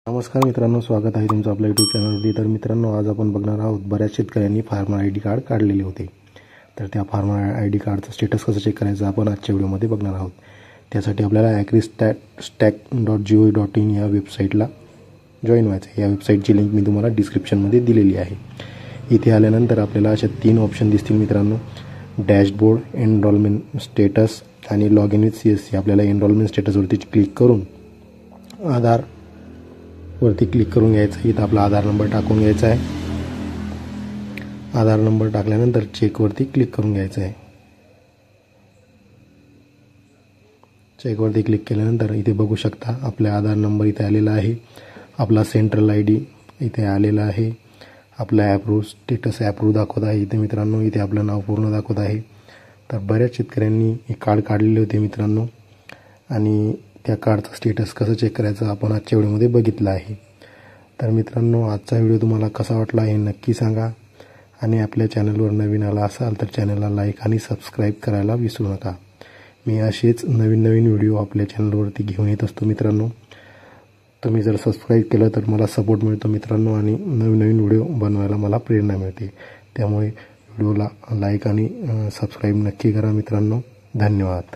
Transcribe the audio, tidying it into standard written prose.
नमस्कार मित्रांनो, स्वागत आहे तुमचं आपल्या यूट्यूब चॅनलवरती। तर मित्रांनो, आज आपण बघणार आहोत बऱ्याच शेतकऱ्यांनी फार्मर आय डी कार्ड काढलेले होते। तर त्या फार्मर आय डी कार्डचं स्टेटस कसं चेक करायचं आपण आजच्या व्हिडिओमध्ये बघणार आहोत। त्यासाठी आपल्याला agristack.gov.in या वेबसाईटला जॉईन व्हायचं आहे। या वेबसाईटची लिंक मी तुम्हाला डिस्क्रिप्शनमध्ये दिलेली आहे। इथे आल्यानंतर आपल्याला अशा 3 ऑप्शन दिसतील मित्रांनो, डॅशबोर्ड, एनरोलमेंट स्टेटस आणि लॉग इन विथ CSC। आपल्याला एनरोलमेंट स्टेटसवरती क्लिक करून आधार वरती क्लिक करून घ्यायचं आहे। इथं आपला आधार नंबर टाकून घ्यायचा आहे। आधार नंबर टाकल्यानंतर चेकवरती क्लिक करून घ्यायचं आहे। चेकवरती क्लिक केल्यानंतर इथे बघू शकता आपला आधार नंबर इथे आलेला आहे। आपला सेंट्रल ID इथे आलेला आहे। आपला ॲप्रूव्ह स्टेटस ॲप्रूव्ह दाखवत आहे इथे मित्रांनो। इथे आपलं नाव पूर्ण दाखवत आहे। तर बऱ्याच शेतकऱ्यांनी हे कार्ड काढलेले होते मित्रांनो, आणि त्या कार्डचं स्टेटस कसं चेक करायचं आपण आजच्या व्हिडिओमध्ये बघितलं आहे। तर मित्रांनो, आजचा व्हिडिओ तुम्हाला कसा वाटला हे नक्की सांगा, आणि आपल्या चॅनलवर नवीन आला असाल तर चॅनलला लाईक आणि सबस्क्राईब करायला विसरू नका। मी असेच नवीन व्हिडिओ आपल्या चॅनलवरती घेऊन येत असतो मित्रांनो। तुम्ही जर सबस्क्राईब केलं तर मला सपोर्ट मिळतो मित्रांनो, आणि नवीन व्हिडिओ बनवायला मला प्रेरणा मिळते। त्यामुळे व्हिडिओला लाईक आणि सबस्क्राईब नक्की करा मित्रांनो। धन्यवाद।